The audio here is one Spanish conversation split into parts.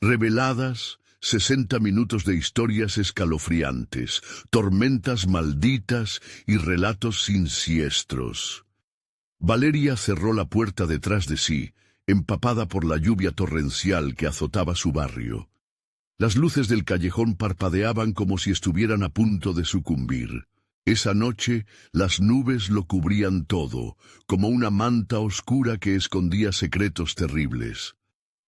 Reveladas, 60 minutos de historias escalofriantes, tormentas malditas y relatos siniestros. Valeria cerró la puerta detrás de sí, empapada por la lluvia torrencial que azotaba su barrio. Las luces del callejón parpadeaban como si estuvieran a punto de sucumbir. Esa noche, las nubes lo cubrían todo, como una manta oscura que escondía secretos terribles.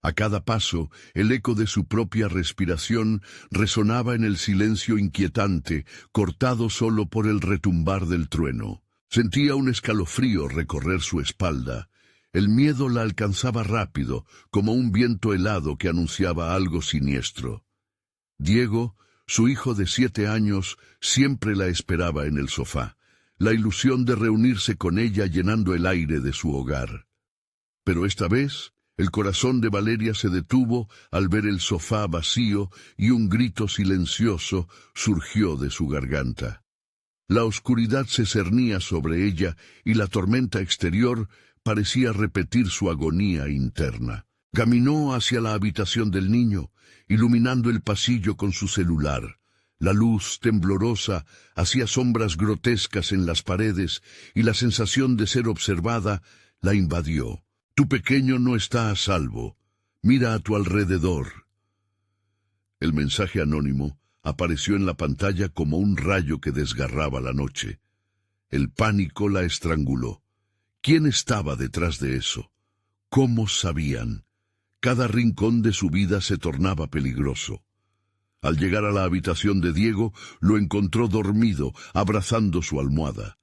A cada paso, el eco de su propia respiración resonaba en el silencio inquietante, cortado solo por el retumbar del trueno. Sentía un escalofrío recorrer su espalda. El miedo la alcanzaba rápido, como un viento helado que anunciaba algo siniestro. Diego, su hijo de 7 años, siempre la esperaba en el sofá, la ilusión de reunirse con ella llenando el aire de su hogar. Pero esta vez, el corazón de Valeria se detuvo al ver el sofá vacío y un grito silencioso surgió de su garganta. La oscuridad se cernía sobre ella y la tormenta exterior parecía repetir su agonía interna. Caminó hacia la habitación del niño, iluminando el pasillo con su celular. La luz temblorosa hacía sombras grotescas en las paredes y la sensación de ser observada la invadió. Tu pequeño no está a salvo. Mira a tu alrededor. El mensaje anónimo apareció en la pantalla como un rayo que desgarraba la noche. El pánico la estranguló. ¿Quién estaba detrás de eso? ¿Cómo sabían? Cada rincón de su vida se tornaba peligroso. Al llegar a la habitación de Diego, lo encontró dormido, abrazando su almohada.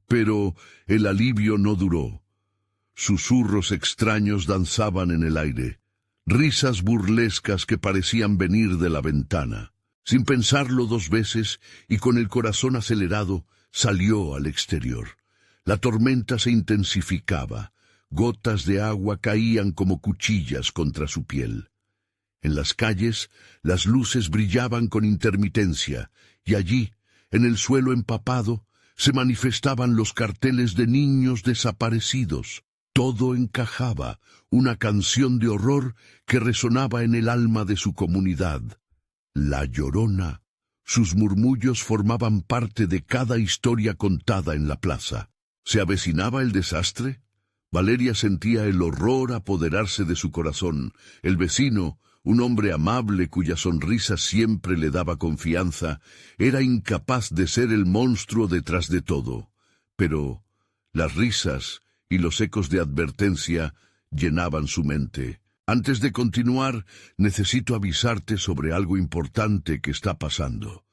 Pero el alivio no duró. Susurros extraños danzaban en el aire, risas burlescas que parecían venir de la ventana. Sin pensarlo 2 veces y con el corazón acelerado, salió al exterior. La tormenta se intensificaba. Gotas de agua caían como cuchillas contra su piel. En las calles, las luces brillaban con intermitencia, y allí, en el suelo empapado, se manifestaban los carteles de niños desaparecidos. Todo encajaba, una canción de horror que resonaba en el alma de su comunidad. La Llorona. Sus murmullos formaban parte de cada historia contada en la plaza. ¿Se avecinaba el desastre? Valeria sentía el horror apoderarse de su corazón. El vecino, un hombre amable cuya sonrisa siempre le daba confianza, era incapaz de ser el monstruo detrás de todo. Pero las risas y los ecos de advertencia llenaban su mente. Antes de continuar, necesito avisarte sobre algo importante que está pasando.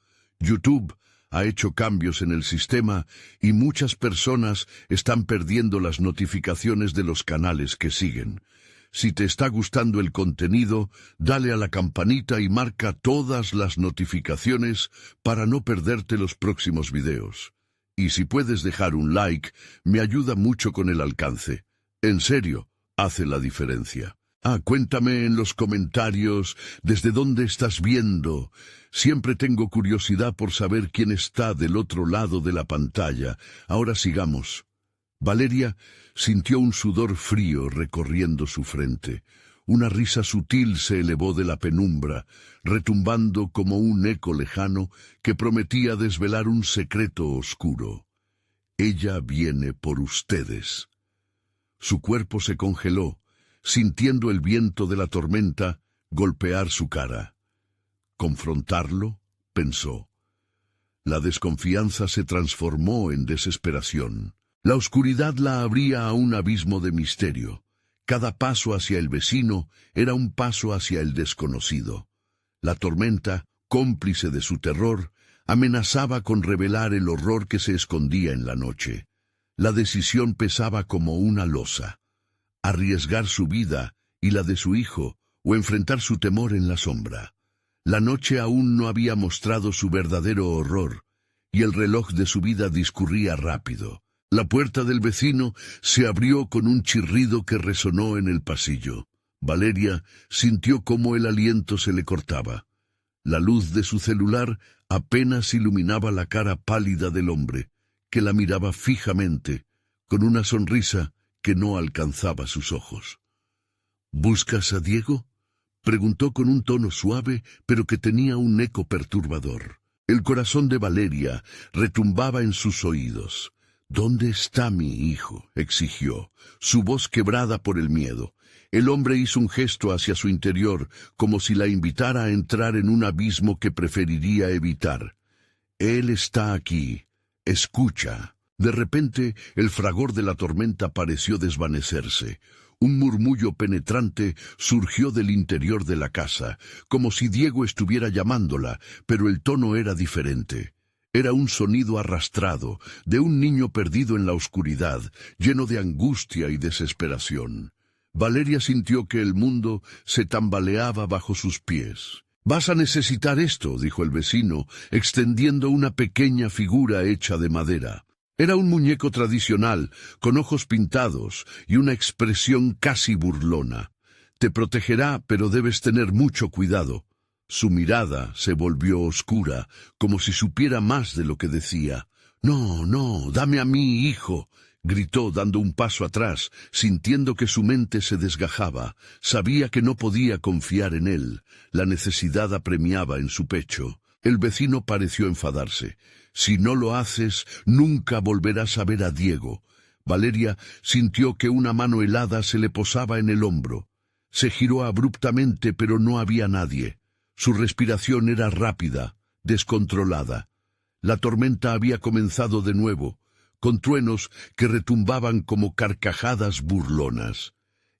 YouTube ha hecho cambios en el sistema y muchas personas están perdiendo las notificaciones de los canales que siguen. Si te está gustando el contenido, dale a la campanita y marca todas las notificaciones para no perderte los próximos videos. Y si puedes dejar un like, me ayuda mucho con el alcance. En serio, hace la diferencia. Cuéntame en los comentarios desde dónde estás viendo. Siempre tengo curiosidad por saber quién está del otro lado de la pantalla. Ahora sigamos. Valeria sintió un sudor frío recorriendo su frente. Una risa sutil se elevó de la penumbra, retumbando como un eco lejano que prometía desvelar un secreto oscuro. Ella viene por ustedes. Su cuerpo se congeló, sintiendo el viento de la tormenta golpear su cara. ¿Confrontarlo?, pensó. La desconfianza se transformó en desesperación. La oscuridad la abría a un abismo de misterio. Cada paso hacia el vecino era un paso hacia el desconocido. La tormenta, cómplice de su terror, amenazaba con revelar el horror que se escondía en la noche. La decisión pesaba como una losa. Arriesgar su vida y la de su hijo, o enfrentar su temor en la sombra. La noche aún no había mostrado su verdadero horror, y el reloj de su vida discurría rápido. La puerta del vecino se abrió con un chirrido que resonó en el pasillo. Valeria sintió cómo el aliento se le cortaba. La luz de su celular apenas iluminaba la cara pálida del hombre, que la miraba fijamente, con una sonrisa que no alcanzaba sus ojos. —¿Buscas a Diego? Preguntó con un tono suave, pero que tenía un eco perturbador. El corazón de Valeria retumbaba en sus oídos. «¿Dónde está mi hijo?», exigió, su voz quebrada por el miedo. El hombre hizo un gesto hacia su interior, como si la invitara a entrar en un abismo que preferiría evitar. «Él está aquí. Escucha». De repente, el fragor de la tormenta pareció desvanecerse. Un murmullo penetrante surgió del interior de la casa, como si Diego estuviera llamándola, pero el tono era diferente. Era un sonido arrastrado, de un niño perdido en la oscuridad, lleno de angustia y desesperación. Valeria sintió que el mundo se tambaleaba bajo sus pies. «Vas a necesitar esto», dijo el vecino, extendiendo una pequeña figura hecha de madera. Era un muñeco tradicional, con ojos pintados y una expresión casi burlona. «Te protegerá, pero debes tener mucho cuidado». Su mirada se volvió oscura, como si supiera más de lo que decía. «No, no, dame a mí, hijo», gritó dando un paso atrás, sintiendo que su mente se desgajaba. Sabía que no podía confiar en él. La necesidad apremiaba en su pecho. El vecino pareció enfadarse. «Si no lo haces, nunca volverás a ver a Diego». Valeria sintió que una mano helada se le posaba en el hombro. Se giró abruptamente, pero no había nadie. Su respiración era rápida, descontrolada. La tormenta había comenzado de nuevo, con truenos que retumbaban como carcajadas burlonas.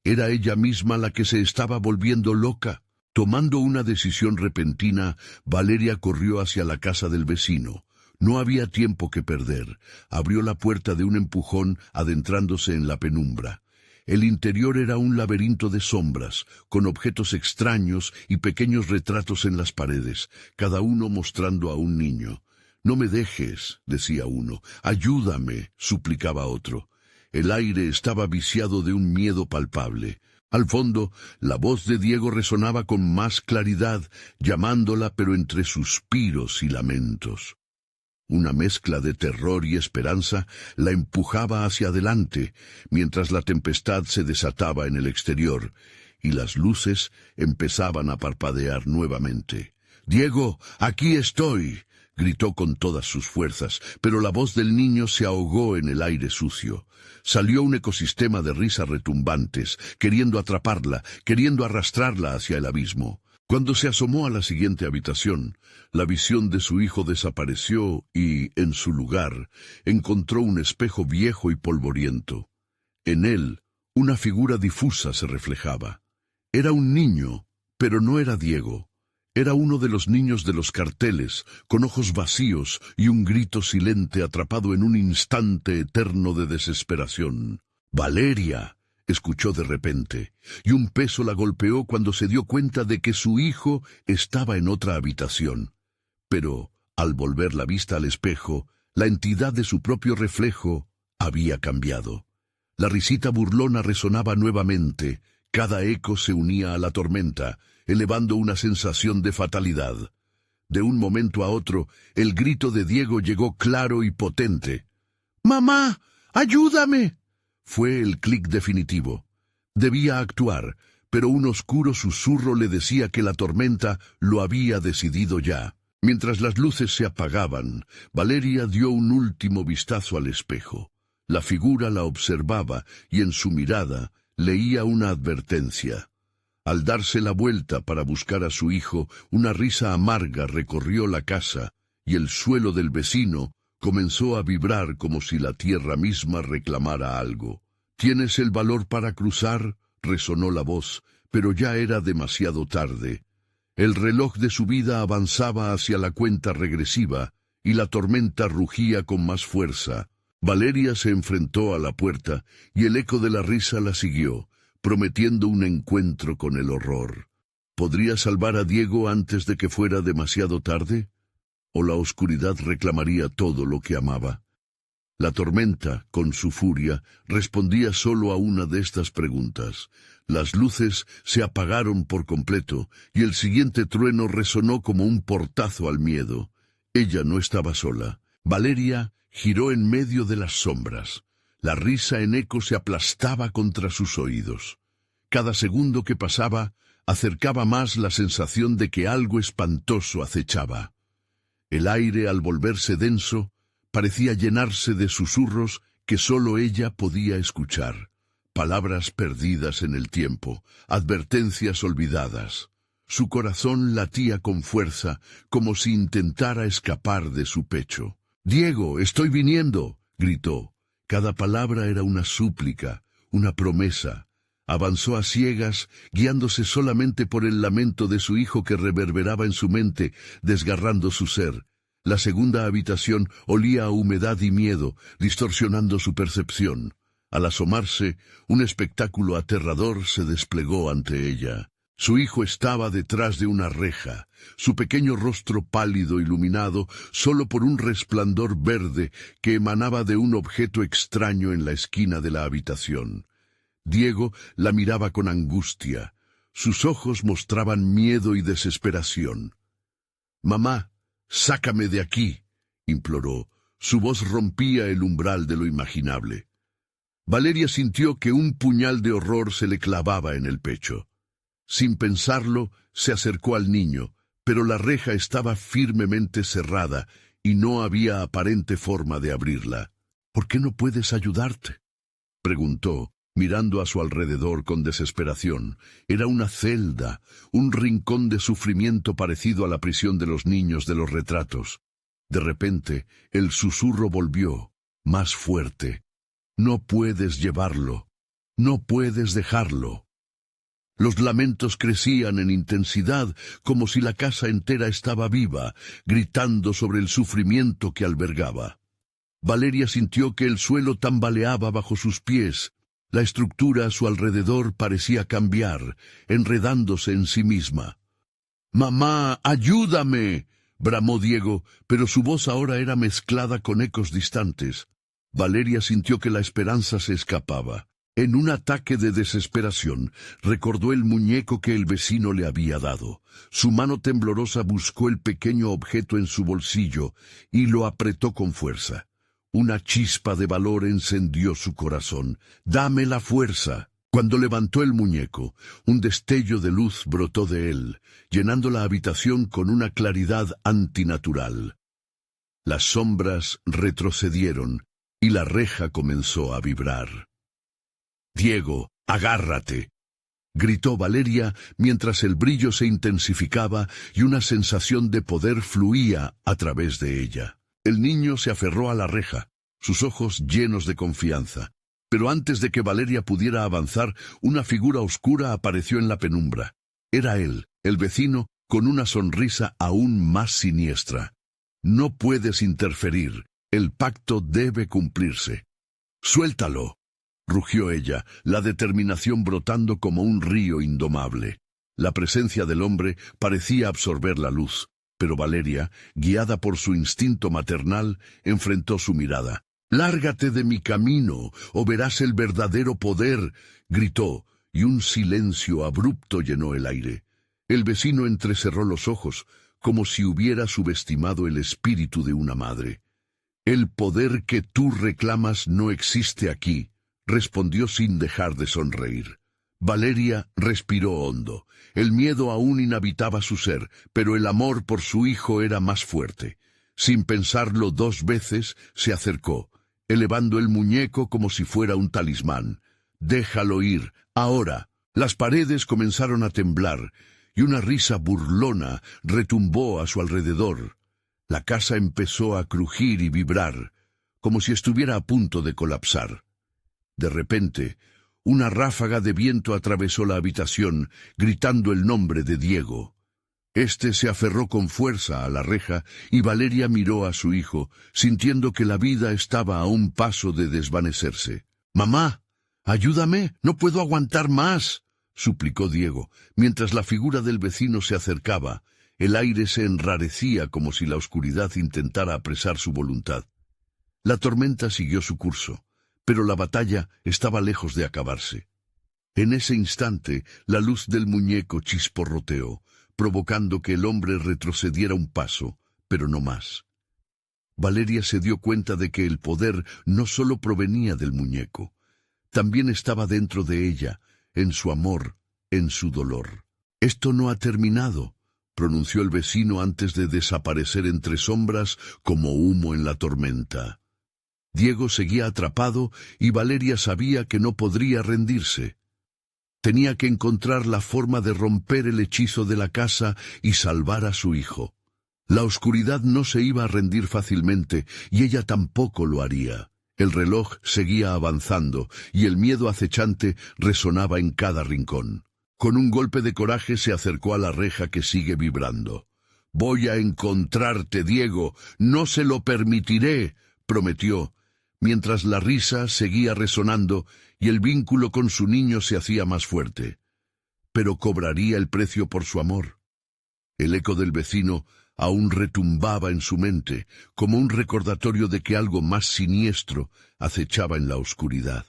¿Era ella misma la que se estaba volviendo loca? Tomando una decisión repentina, Valeria corrió hacia la casa del vecino. No había tiempo que perder. Abrió la puerta de un empujón, adentrándose en la penumbra. El interior era un laberinto de sombras, con objetos extraños y pequeños retratos en las paredes, cada uno mostrando a un niño. «No me dejes», decía uno. «Ayúdame», suplicaba otro. El aire estaba viciado de un miedo palpable. Al fondo, la voz de Diego resonaba con más claridad, llamándola, pero entre suspiros y lamentos. Una mezcla de terror y esperanza la empujaba hacia adelante, mientras la tempestad se desataba en el exterior, y las luces empezaban a parpadear nuevamente. «Diego, aquí estoy», gritó con todas sus fuerzas, pero la voz del niño se ahogó en el aire sucio. Salió un ecosistema de risas retumbantes, queriendo atraparla, queriendo arrastrarla hacia el abismo. Cuando se asomó a la siguiente habitación, la visión de su hijo desapareció y, en su lugar, encontró un espejo viejo y polvoriento. En él, una figura difusa se reflejaba. Era un niño, pero no era Diego. Era uno de los niños de los carteles, con ojos vacíos y un grito silente atrapado en un instante eterno de desesperación. «Valeria», escuchó de repente, y un peso la golpeó cuando se dio cuenta de que su hijo estaba en otra habitación. Pero, al volver la vista al espejo, la entidad de su propio reflejo había cambiado. La risita burlona resonaba nuevamente, cada eco se unía a la tormenta, elevando una sensación de fatalidad. De un momento a otro, el grito de Diego llegó claro y potente. «¡Mamá! ¡Ayúdame!». Fue el clic definitivo. Debía actuar, pero un oscuro susurro le decía que la tormenta lo había decidido ya. Mientras las luces se apagaban, Valeria dio un último vistazo al espejo. La figura la observaba y en su mirada leía una advertencia. Al darse la vuelta para buscar a su hijo, una risa amarga recorrió la casa y el suelo del vecino comenzó a vibrar como si la tierra misma reclamara algo. «¿Tienes el valor para cruzar?», resonó la voz, pero ya era demasiado tarde. El reloj de su vida avanzaba hacia la cuenta regresiva y la tormenta rugía con más fuerza. Valeria se enfrentó a la puerta y el eco de la risa la siguió, prometiendo un encuentro con el horror. ¿Podría salvar a Diego antes de que fuera demasiado tarde? ¿O la oscuridad reclamaría todo lo que amaba? La tormenta, con su furia, respondía solo a una de estas preguntas. Las luces se apagaron por completo, y el siguiente trueno resonó como un portazo al miedo. Ella no estaba sola. Valeria giró en medio de las sombras. La risa en eco se aplastaba contra sus oídos. Cada segundo que pasaba, acercaba más la sensación de que algo espantoso acechaba. El aire, al volverse denso, parecía llenarse de susurros que sólo ella podía escuchar. Palabras perdidas en el tiempo, advertencias olvidadas. Su corazón latía con fuerza, como si intentara escapar de su pecho. «Diego, estoy viniendo», gritó. Cada palabra era una súplica, una promesa. Avanzó a ciegas, guiándose solamente por el lamento de su hijo que reverberaba en su mente, desgarrando su ser. La segunda habitación olía a humedad y miedo, distorsionando su percepción. Al asomarse, un espectáculo aterrador se desplegó ante ella. Su hijo estaba detrás de una reja, su pequeño rostro pálido iluminado solo por un resplandor verde que emanaba de un objeto extraño en la esquina de la habitación. Diego la miraba con angustia. Sus ojos mostraban miedo y desesperación. «Mamá, sácame de aquí», imploró. Su voz rompía el umbral de lo imaginable. Valeria sintió que un puñal de horror se le clavaba en el pecho. Sin pensarlo, se acercó al niño, pero la reja estaba firmemente cerrada y no había aparente forma de abrirla. «¿Por qué no puedes ayudarte?», preguntó, mirando a su alrededor con desesperación. Era una celda, un rincón de sufrimiento parecido a la prisión de los niños de los retratos. De repente, el susurro volvió, más fuerte. «No puedes llevarlo. No puedes dejarlo». Los lamentos crecían en intensidad, como si la casa entera estaba viva, gritando sobre el sufrimiento que albergaba. Valeria sintió que el suelo tambaleaba bajo sus pies. La estructura a su alrededor parecía cambiar, enredándose en sí misma. «¡Mamá, ayúdame!», bramó Diego, pero su voz ahora era mezclada con ecos distantes. Valeria sintió que la esperanza se escapaba. En un ataque de desesperación, recordó el muñeco que el vecino le había dado. Su mano temblorosa buscó el pequeño objeto en su bolsillo y lo apretó con fuerza. Una chispa de valor encendió su corazón. «¡Dame la fuerza!». Cuando levantó el muñeco, un destello de luz brotó de él, llenando la habitación con una claridad antinatural. Las sombras retrocedieron y la reja comenzó a vibrar. «Diego, agárrate», gritó Valeria mientras el brillo se intensificaba y una sensación de poder fluía a través de ella. El niño se aferró a la reja, sus ojos llenos de confianza. Pero antes de que Valeria pudiera avanzar, una figura oscura apareció en la penumbra. Era él, el vecino, con una sonrisa aún más siniestra. «No puedes interferir. El pacto debe cumplirse». «Suéltalo», rugió ella, la determinación brotando como un río indomable. La presencia del hombre parecía absorber la luz, pero Valeria, guiada por su instinto maternal, enfrentó su mirada. «Lárgate de mi camino, o verás el verdadero poder», gritó, y un silencio abrupto llenó el aire. El vecino entrecerró los ojos, como si hubiera subestimado el espíritu de una madre. «El poder que tú reclamas no existe aquí», respondió sin dejar de sonreír. Valeria respiró hondo. El miedo aún inhabitaba su ser, pero el amor por su hijo era más fuerte. Sin pensarlo 2 veces, se acercó, elevando el muñeco como si fuera un talismán. «Déjalo ir, ahora». Las paredes comenzaron a temblar, y una risa burlona retumbó a su alrededor. La casa empezó a crujir y vibrar, como si estuviera a punto de colapsar. De repente, una ráfaga de viento atravesó la habitación, gritando el nombre de Diego. Este se aferró con fuerza a la reja y Valeria miró a su hijo, sintiendo que la vida estaba a un paso de desvanecerse. «Mamá, ayúdame, no puedo aguantar más», suplicó Diego, mientras la figura del vecino se acercaba. El aire se enrarecía como si la oscuridad intentara apresar su voluntad. La tormenta siguió su curso, pero la batalla estaba lejos de acabarse. En ese instante, la luz del muñeco chisporroteó, provocando que el hombre retrocediera un paso, pero no más. Valeria se dio cuenta de que el poder no solo provenía del muñeco, también estaba dentro de ella, en su amor, en su dolor. Esto no ha terminado, pronunció el vecino antes de desaparecer entre sombras como humo en la tormenta. Diego seguía atrapado y Valeria sabía que no podría rendirse. Tenía que encontrar la forma de romper el hechizo de la casa y salvar a su hijo. La oscuridad no se iba a rendir fácilmente y ella tampoco lo haría. El reloj seguía avanzando y el miedo acechante resonaba en cada rincón. Con un golpe de coraje se acercó a la reja que sigue vibrando. «Voy a encontrarte, Diego, no se lo permitiré», prometió, mientras la risa seguía resonando y el vínculo con su niño se hacía más fuerte. Pero cobraría el precio por su amor. El eco del vecino aún retumbaba en su mente, como un recordatorio de que algo más siniestro acechaba en la oscuridad.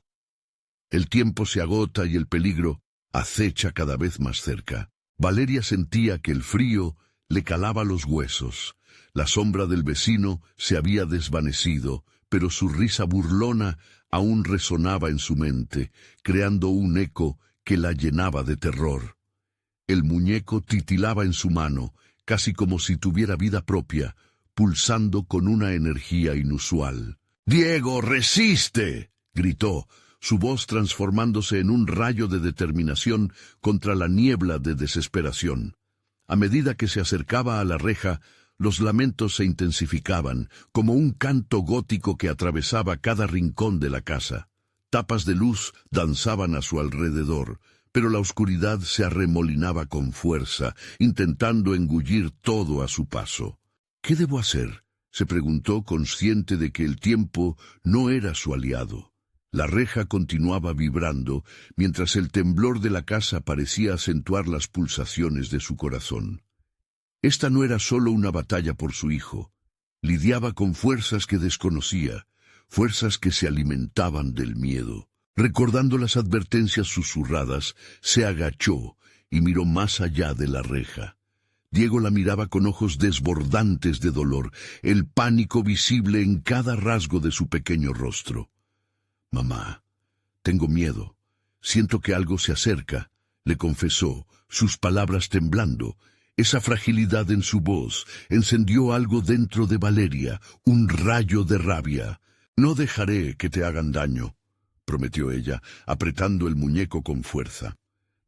El tiempo se agota y el peligro acecha cada vez más cerca. Valeria sentía que el frío le calaba los huesos. La sombra del vecino se había desvanecido, pero su risa burlona aún resonaba en su mente, creando un eco que la llenaba de terror. El muñeco titilaba en su mano, casi como si tuviera vida propia, pulsando con una energía inusual. «¡Diego, resiste!», gritó, su voz transformándose en un rayo de determinación contra la niebla de desesperación. A medida que se acercaba a la reja, los lamentos se intensificaban, como un canto gótico que atravesaba cada rincón de la casa. Tapas de luz danzaban a su alrededor, pero la oscuridad se arremolinaba con fuerza, intentando engullir todo a su paso. «¿Qué debo hacer?», se preguntó, consciente de que el tiempo no era su aliado. La reja continuaba vibrando, mientras el temblor de la casa parecía acentuar las pulsaciones de su corazón. Esta no era solo una batalla por su hijo. Lidiaba con fuerzas que desconocía, fuerzas que se alimentaban del miedo. Recordando las advertencias susurradas, se agachó y miró más allá de la reja. Diego la miraba con ojos desbordantes de dolor, el pánico visible en cada rasgo de su pequeño rostro. «Mamá, tengo miedo. Siento que algo se acerca», le confesó, sus palabras temblando. Esa fragilidad en su voz encendió algo dentro de Valeria, un rayo de rabia. «No dejaré que te hagan daño», prometió ella, apretando el muñeco con fuerza.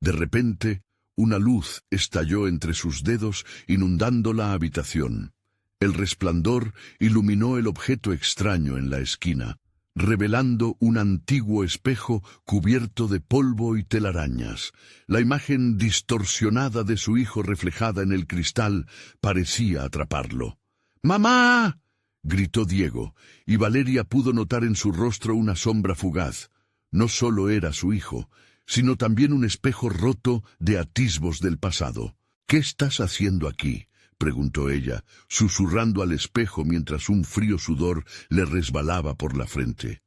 De repente, una luz estalló entre sus dedos, inundando la habitación. El resplandor iluminó el objeto extraño en la esquina, revelando un antiguo espejo cubierto de polvo y telarañas. La imagen distorsionada de su hijo reflejada en el cristal parecía atraparlo. «¡Mamá!», gritó Diego, y Valeria pudo notar en su rostro una sombra fugaz. No solo era su hijo, sino también un espejo roto de atisbos del pasado. «¿Qué estás haciendo aquí?», preguntó ella, susurrando al espejo mientras un frío sudor le resbalaba por la frente.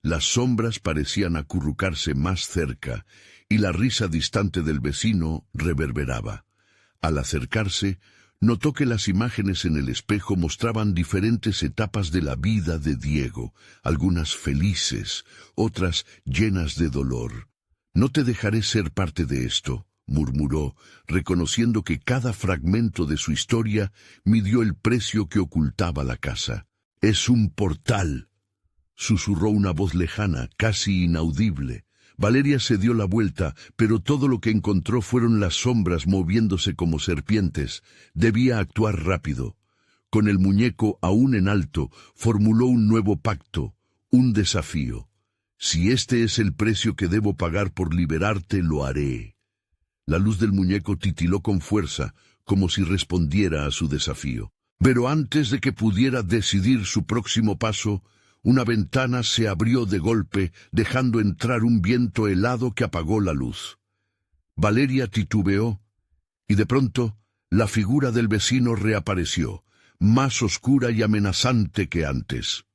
Las sombras parecían acurrucarse más cerca, y la risa distante del vecino reverberaba. Al acercarse, notó que las imágenes en el espejo mostraban diferentes etapas de la vida de Diego, algunas felices, otras llenas de dolor. «No te dejaré ser parte de esto», murmuró, reconociendo que cada fragmento de su historia midió el precio que ocultaba la casa. «Es un portal», susurró una voz lejana, casi inaudible. Valeria se dio la vuelta, pero todo lo que encontró fueron las sombras moviéndose como serpientes. Debía actuar rápido. Con el muñeco aún en alto, formuló un nuevo pacto, un desafío. «Si este es el precio que debo pagar por liberarte, lo haré». La luz del muñeco titiló con fuerza, como si respondiera a su desafío. Pero antes de que pudiera decidir su próximo paso, una ventana se abrió de golpe, dejando entrar un viento helado que apagó la luz. Valeria titubeó, y de pronto la figura del vecino reapareció, más oscura y amenazante que antes.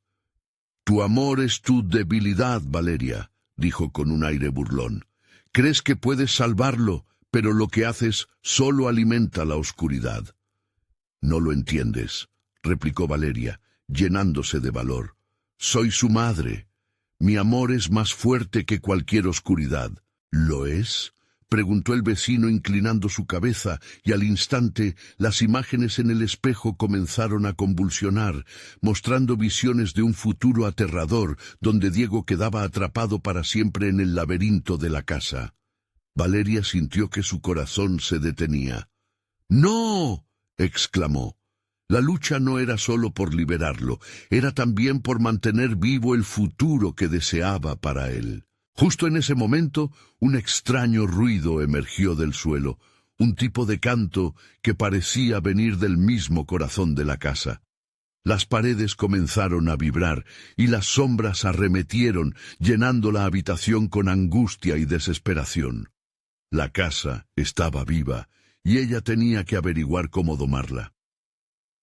«Tu amor es tu debilidad, Valeria», dijo con un aire burlón. «Crees que puedes salvarlo, pero lo que haces solo alimenta la oscuridad». «No lo entiendes», replicó Valeria, llenándose de valor. «Soy su madre. Mi amor es más fuerte que cualquier oscuridad». «¿Lo es?», preguntó el vecino inclinando su cabeza, y al instante las imágenes en el espejo comenzaron a convulsionar, mostrando visiones de un futuro aterrador, donde Diego quedaba atrapado para siempre en el laberinto de la casa. Valeria sintió que su corazón se detenía. ¡No!, exclamó. La lucha no era solo por liberarlo, era también por mantener vivo el futuro que deseaba para él. Justo en ese momento, un extraño ruido emergió del suelo, un tipo de canto que parecía venir del mismo corazón de la casa. Las paredes comenzaron a vibrar y las sombras arremetieron, llenando la habitación con angustia y desesperación. La casa estaba viva y ella tenía que averiguar cómo domarla.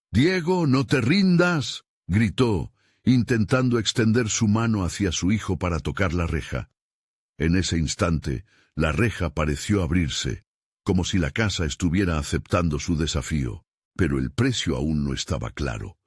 «Diego, no te rindas», gritó, intentando extender su mano hacia su hijo para tocar la reja. En ese instante, la reja pareció abrirse, como si la casa estuviera aceptando su desafío. Pero el precio aún no estaba claro.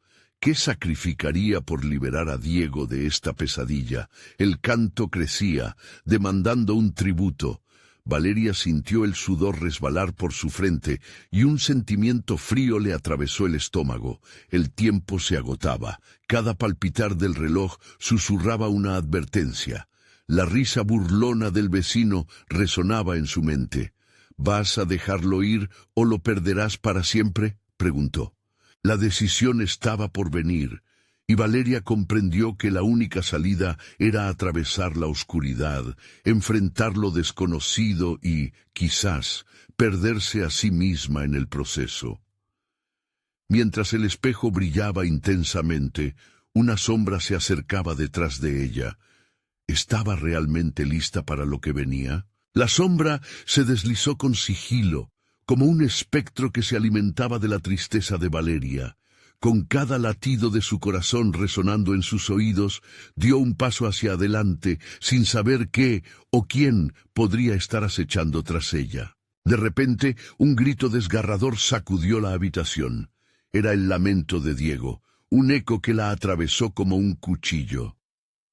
¿Qué sacrificaría por liberar a Diego de esta pesadilla? El canto crecía, demandando un tributo. Valeria sintió el sudor resbalar por su frente y un sentimiento frío le atravesó el estómago. El tiempo se agotaba. Cada palpitar del reloj susurraba una advertencia. La risa burlona del vecino resonaba en su mente. «¿Vas a dejarlo ir o lo perderás para siempre?», preguntó. La decisión estaba por venir, y Valeria comprendió que la única salida era atravesar la oscuridad, enfrentar lo desconocido y, quizás, perderse a sí misma en el proceso. Mientras el espejo brillaba intensamente, una sombra se acercaba detrás de ella. ¿Estaba realmente lista para lo que venía? La sombra se deslizó con sigilo, como un espectro que se alimentaba de la tristeza de Valeria. Con cada latido de su corazón resonando en sus oídos, dio un paso hacia adelante, sin saber qué o quién podría estar acechando tras ella. De repente, un grito desgarrador sacudió la habitación. Era el lamento de Diego, un eco que la atravesó como un cuchillo.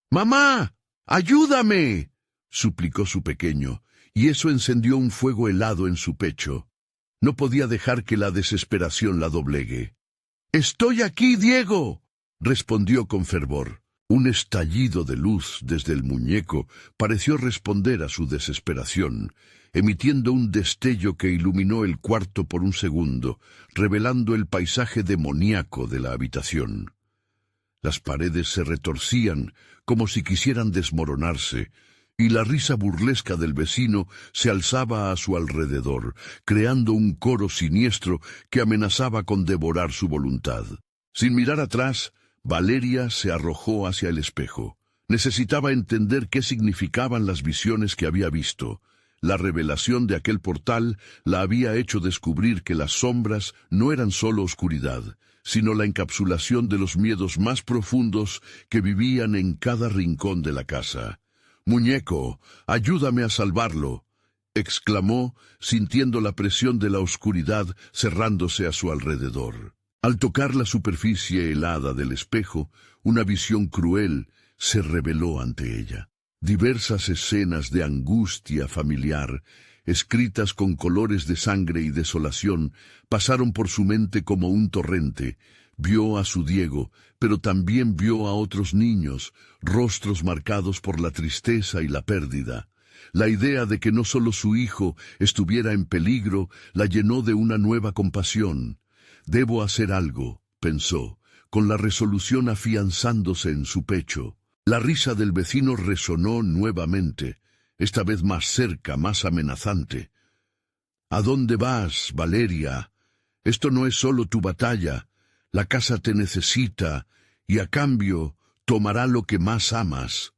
«¡Mamá! ¡Ayúdame!», suplicó su pequeño, y eso encendió un fuego helado en su pecho. No podía dejar que la desesperación la doblegue. «¡Estoy aquí, Diego!», respondió con fervor. Un estallido de luz desde el muñeco pareció responder a su desesperación, emitiendo un destello que iluminó el cuarto por un segundo, revelando el paisaje demoníaco de la habitación. Las paredes se retorcían como si quisieran desmoronarse, y la risa burlesca del vecino se alzaba a su alrededor, creando un coro siniestro que amenazaba con devorar su voluntad. Sin mirar atrás, Valeria se arrojó hacia el espejo. Necesitaba entender qué significaban las visiones que había visto. La revelación de aquel portal la había hecho descubrir que las sombras no eran solo oscuridad, sino la encapsulación de los miedos más profundos que vivían en cada rincón de la casa. «Muñeco, ayúdame a salvarlo», exclamó, sintiendo la presión de la oscuridad cerrándose a su alrededor. Al tocar la superficie helada del espejo, una visión cruel se reveló ante ella. Diversas escenas de angustia familiar, escritas con colores de sangre y desolación, pasaron por su mente como un torrente. Vio a su Diego, pero también vio a otros niños, rostros marcados por la tristeza y la pérdida. La idea de que no solo su hijo estuviera en peligro la llenó de una nueva compasión. «Debo hacer algo», pensó, con la resolución afianzándose en su pecho. La risa del vecino resonó nuevamente, esta vez más cerca, más amenazante. «¿A dónde vas, Valeria? Esto no es solo tu batalla. La casa te necesita, y a cambio tomará lo que más amas»,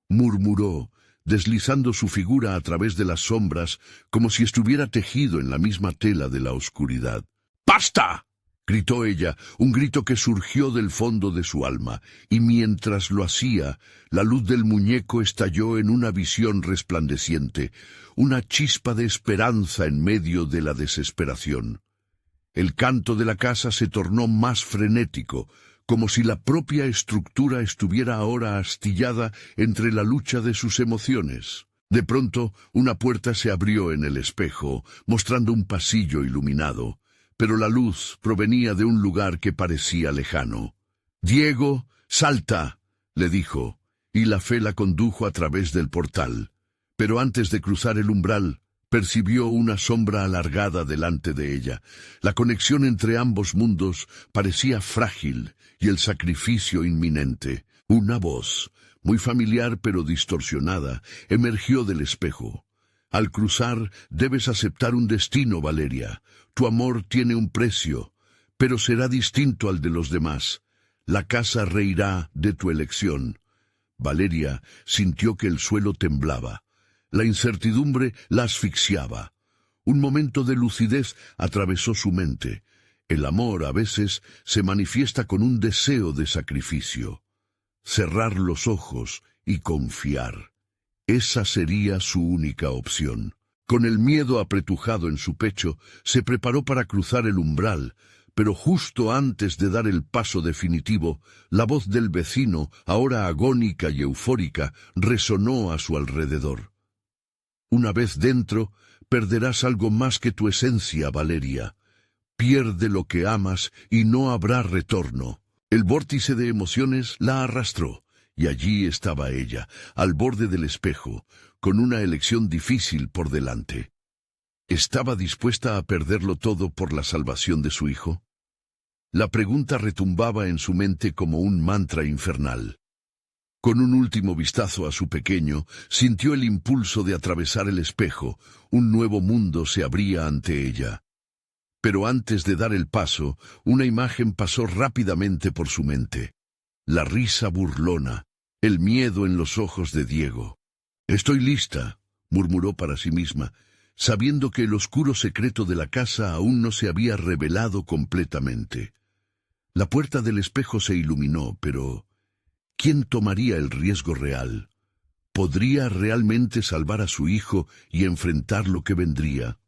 murmuró, deslizando su figura a través de las sombras, como si estuviera tejido en la misma tela de la oscuridad. «¡Basta!», gritó ella, un grito que surgió del fondo de su alma, y mientras lo hacía, la luz del muñeco estalló en una visión resplandeciente, una chispa de esperanza en medio de la desesperación. El canto de la casa se tornó más frenético, como si la propia estructura estuviera ahora astillada entre la lucha de sus emociones. De pronto, una puerta se abrió en el espejo, mostrando un pasillo iluminado, pero la luz provenía de un lugar que parecía lejano. «Diego, salta», le dijo, y la fe la condujo a través del portal. Pero antes de cruzar el umbral, percibió una sombra alargada delante de ella. La conexión entre ambos mundos parecía frágil y el sacrificio inminente. Una voz, muy familiar pero distorsionada, emergió del espejo. «Al cruzar, debes aceptar un destino, Valeria. Tu amor tiene un precio, pero será distinto al de los demás. La casa reirá de tu elección». Valeria sintió que el suelo temblaba. La incertidumbre la asfixiaba. Un momento de lucidez atravesó su mente. El amor a veces se manifiesta con un deseo de sacrificio. Cerrar los ojos y confiar. Esa sería su única opción. Con el miedo apretujado en su pecho, se preparó para cruzar el umbral, pero justo antes de dar el paso definitivo, la voz del vecino, ahora agónica y eufórica, resonó a su alrededor. «Una vez dentro, perderás algo más que tu esencia, Valeria. Pierde lo que amas y no habrá retorno». El vórtice de emociones la arrastró, y allí estaba ella, al borde del espejo, con una elección difícil por delante. ¿Estaba dispuesta a perderlo todo por la salvación de su hijo? La pregunta retumbaba en su mente como un mantra infernal. Con un último vistazo a su pequeño, sintió el impulso de atravesar el espejo. Un nuevo mundo se abría ante ella. Pero antes de dar el paso, una imagen pasó rápidamente por su mente. La risa burlona, el miedo en los ojos de Diego. «Estoy lista», murmuró para sí misma, sabiendo que el oscuro secreto de la casa aún no se había revelado completamente. La puerta del espejo se iluminó, pero ¿quién tomaría el riesgo real? ¿Podría realmente salvar a su hijo y enfrentar lo que vendría?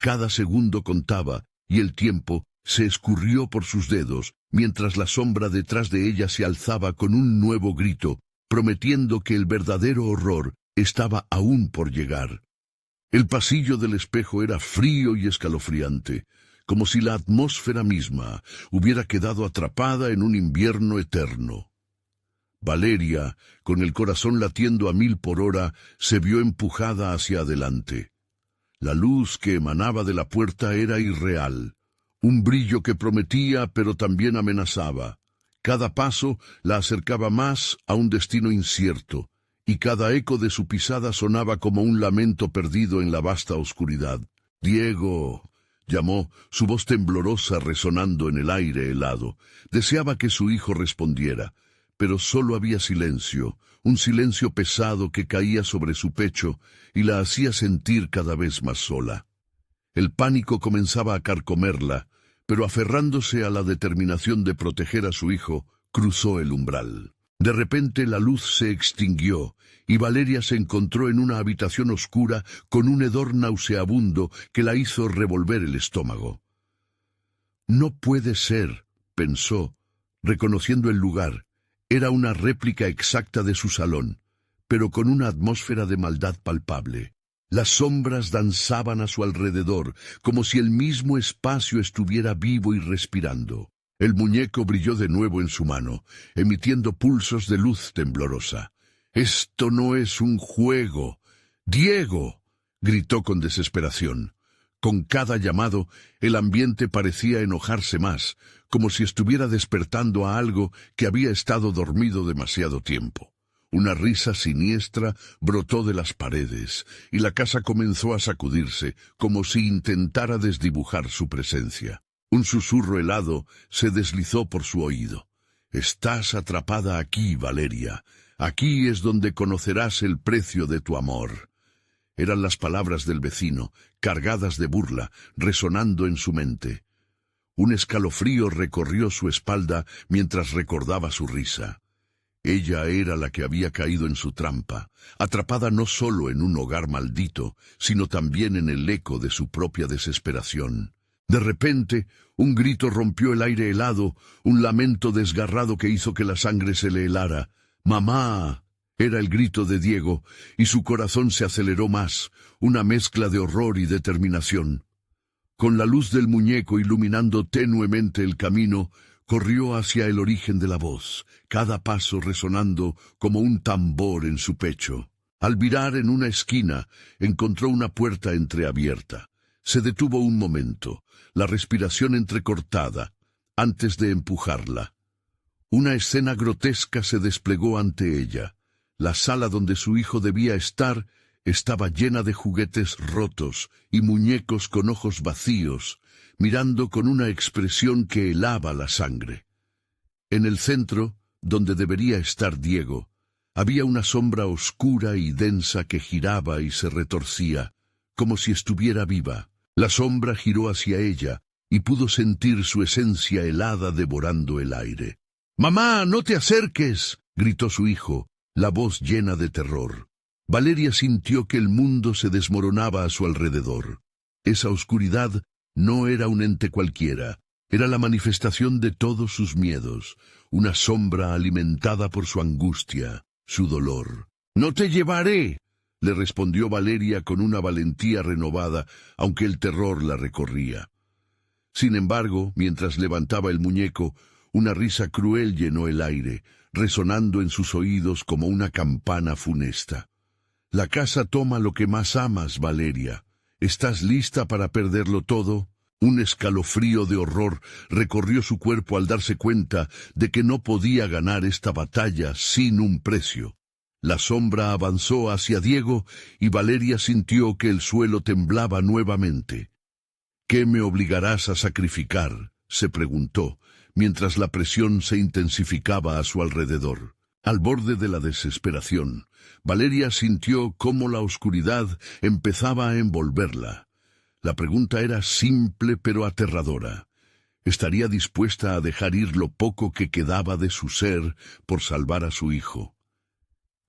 Cada segundo contaba, y el tiempo se escurrió por sus dedos, mientras la sombra detrás de ella se alzaba con un nuevo grito, prometiendo que el verdadero horror estaba aún por llegar. El pasillo del espejo era frío y escalofriante, como si la atmósfera misma hubiera quedado atrapada en un invierno eterno. Valeria, con el corazón latiendo a 1000 por hora, se vio empujada hacia adelante. La luz que emanaba de la puerta era irreal, un brillo que prometía pero también amenazaba. Cada paso la acercaba más a un destino incierto, y cada eco de su pisada sonaba como un lamento perdido en la vasta oscuridad. «Diego», llamó, su voz temblorosa resonando en el aire helado. Deseaba que su hijo respondiera, pero solo había silencio, un silencio pesado que caía sobre su pecho y la hacía sentir cada vez más sola. El pánico comenzaba a carcomerla, pero aferrándose a la determinación de proteger a su hijo, cruzó el umbral. De repente la luz se extinguió y Valeria se encontró en una habitación oscura con un hedor nauseabundo que la hizo revolver el estómago. «No puede ser», pensó, reconociendo el lugar. Era una réplica exacta de su salón, pero con una atmósfera de maldad palpable. Las sombras danzaban a su alrededor, como si el mismo espacio estuviera vivo y respirando. El muñeco brilló de nuevo en su mano, emitiendo pulsos de luz temblorosa. «Esto no es un juego. ¡Diego!», gritó con desesperación. Con cada llamado, el ambiente parecía enojarse más, como si estuviera despertando a algo que había estado dormido demasiado tiempo. Una risa siniestra brotó de las paredes, y la casa comenzó a sacudirse, como si intentara desdibujar su presencia. Un susurro helado se deslizó por su oído. «Estás atrapada aquí, Valeria. Aquí es donde conocerás el precio de tu amor». Eran las palabras del vecino, cargadas de burla, resonando en su mente. Un escalofrío recorrió su espalda mientras recordaba su risa. Ella era la que había caído en su trampa, atrapada no solo en un hogar maldito, sino también en el eco de su propia desesperación. De repente, un grito rompió el aire helado, un lamento desgarrado que hizo que la sangre se le helara. «¡Mamá!». Era el grito de Diego, y su corazón se aceleró más, una mezcla de horror y determinación. Con la luz del muñeco iluminando tenuemente el camino, corrió hacia el origen de la voz, cada paso resonando como un tambor en su pecho. Al virar en una esquina, encontró una puerta entreabierta. Se detuvo un momento, la respiración entrecortada, antes de empujarla. Una escena grotesca se desplegó ante ella. La sala donde su hijo debía estar estaba llena de juguetes rotos y muñecos con ojos vacíos, mirando con una expresión que helaba la sangre. En el centro, donde debería estar Diego, había una sombra oscura y densa que giraba y se retorcía, como si estuviera viva. La sombra giró hacia ella y pudo sentir su esencia helada devorando el aire. «¡Mamá, no te acerques!», gritó su hijo, la voz llena de terror. Valeria sintió que el mundo se desmoronaba a su alrededor. Esa oscuridad no era un ente cualquiera, era la manifestación de todos sus miedos, una sombra alimentada por su angustia, su dolor. «¡No te llevaré!», le respondió Valeria con una valentía renovada, aunque el terror la recorría. Sin embargo, mientras levantaba el muñeco, una risa cruel llenó el aire, resonando en sus oídos como una campana funesta. «La casa toma lo que más amas, Valeria. ¿Estás lista para perderlo todo?». Un escalofrío de horror recorrió su cuerpo al darse cuenta de que no podía ganar esta batalla sin un precio. La sombra avanzó hacia Diego y Valeria sintió que el suelo temblaba nuevamente. «¿Qué me obligarás a sacrificar?», se preguntó, mientras la presión se intensificaba a su alrededor. Al borde de la desesperación, Valeria sintió cómo la oscuridad empezaba a envolverla. La pregunta era simple pero aterradora. ¿Estaría dispuesta a dejar ir lo poco que quedaba de su ser por salvar a su hijo?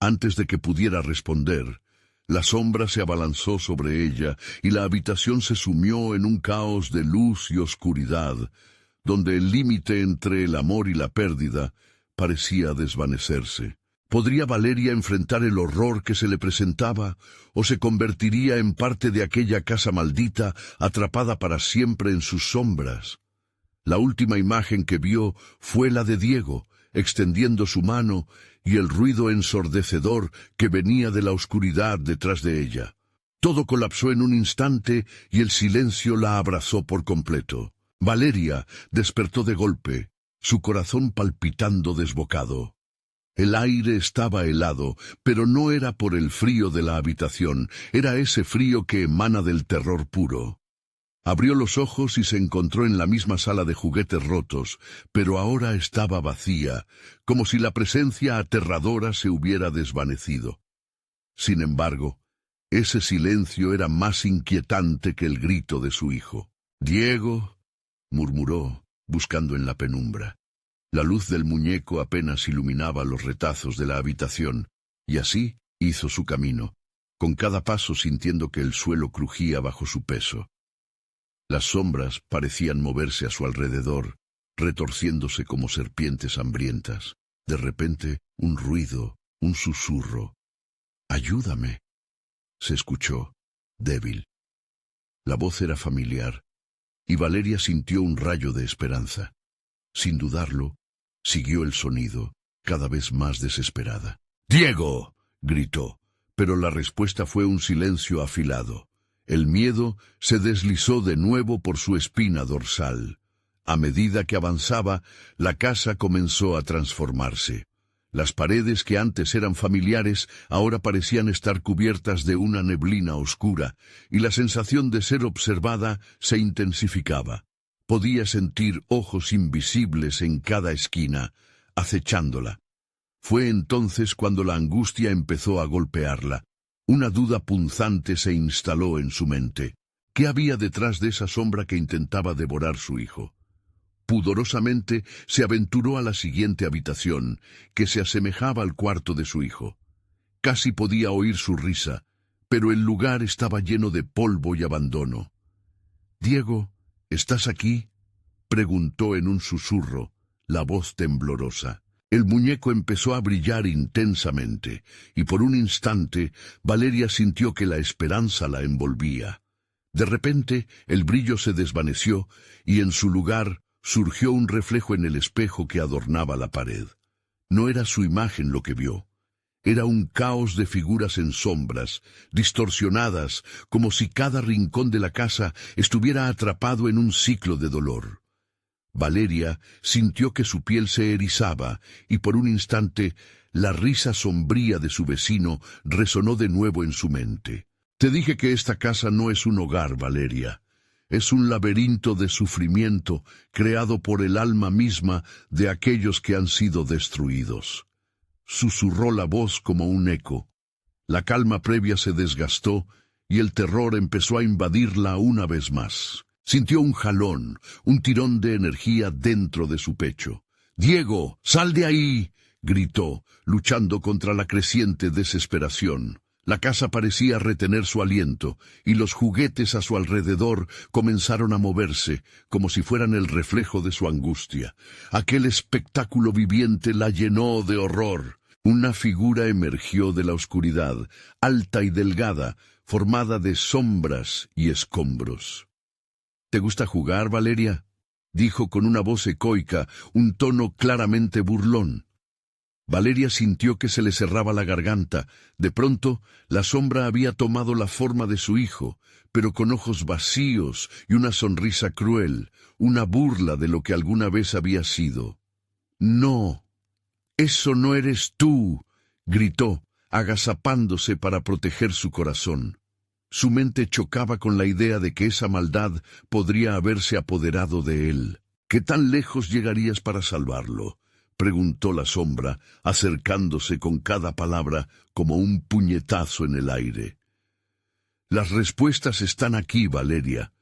Antes de que pudiera responder, la sombra se abalanzó sobre ella y la habitación se sumió en un caos de luz y oscuridad, donde el límite entre el amor y la pérdida parecía desvanecerse. ¿Podría Valeria enfrentar el horror que se le presentaba, o se convertiría en parte de aquella casa maldita, atrapada para siempre en sus sombras? La última imagen que vio fue la de Diego, extendiendo su mano, y el ruido ensordecedor que venía de la oscuridad detrás de ella. Todo colapsó en un instante y el silencio la abrazó por completo. Valeria despertó de golpe, su corazón palpitando desbocado. El aire estaba helado, pero no era por el frío de la habitación, era ese frío que emana del terror puro. Abrió los ojos y se encontró en la misma sala de juguetes rotos, pero ahora estaba vacía, como si la presencia aterradora se hubiera desvanecido. Sin embargo, ese silencio era más inquietante que el grito de su hijo. «Diego», murmuró, buscando en la penumbra. La luz del muñeco apenas iluminaba los retazos de la habitación, y así hizo su camino, con cada paso sintiendo que el suelo crujía bajo su peso. Las sombras parecían moverse a su alrededor, retorciéndose como serpientes hambrientas. De repente, un ruido, un susurro. «¡Ayúdame!», se escuchó, débil. La voz era familiar, y Valeria sintió un rayo de esperanza. Sin dudarlo, siguió el sonido, cada vez más desesperada. «¡Diego!», gritó, pero la respuesta fue un silencio afilado. El miedo se deslizó de nuevo por su espina dorsal. A medida que avanzaba, la casa comenzó a transformarse. Las paredes que antes eran familiares ahora parecían estar cubiertas de una neblina oscura, y la sensación de ser observada se intensificaba. Podía sentir ojos invisibles en cada esquina, acechándola. Fue entonces cuando la angustia empezó a golpearla. Una duda punzante se instaló en su mente. ¿Qué había detrás de esa sombra que intentaba devorar su hijo? Pudorosamente se aventuró a la siguiente habitación, que se asemejaba al cuarto de su hijo. Casi podía oír su risa, pero el lugar estaba lleno de polvo y abandono. «Diego, ¿estás aquí?», preguntó en un susurro, la voz temblorosa. El muñeco empezó a brillar intensamente, y por un instante Valeria sintió que la esperanza la envolvía. De repente, el brillo se desvaneció, y en su lugar surgió un reflejo en el espejo que adornaba la pared. No era su imagen lo que vio. Era un caos de figuras en sombras, distorsionadas, como si cada rincón de la casa estuviera atrapado en un ciclo de dolor. Valeria sintió que su piel se erizaba, y por un instante la risa sombría de su vecino resonó de nuevo en su mente. «Te dije que esta casa no es un hogar, Valeria. Es un laberinto de sufrimiento creado por el alma misma de aquellos que han sido destruidos». Susurró la voz como un eco. La calma previa se desgastó y el terror empezó a invadirla una vez más. Sintió un jalón, un tirón de energía dentro de su pecho. «¡Diego, sal de ahí!», gritó, luchando contra la creciente desesperación. La casa parecía retener su aliento, y los juguetes a su alrededor comenzaron a moverse, como si fueran el reflejo de su angustia. Aquel espectáculo viviente la llenó de horror. Una figura emergió de la oscuridad, alta y delgada, formada de sombras y escombros. «¿Te gusta jugar, Valeria?», dijo con una voz ecoica, un tono claramente burlón. Valeria sintió que se le cerraba la garganta. De pronto, la sombra había tomado la forma de su hijo, pero con ojos vacíos y una sonrisa cruel, una burla de lo que alguna vez había sido. «¡No! ¡Eso no eres tú!», gritó, agazapándose para proteger su corazón. Su mente chocaba con la idea de que esa maldad podría haberse apoderado de él. «¿Qué tan lejos llegarías para salvarlo?», preguntó la sombra, acercándose con cada palabra como un puñetazo en el aire. «Las respuestas están aquí, Valeria.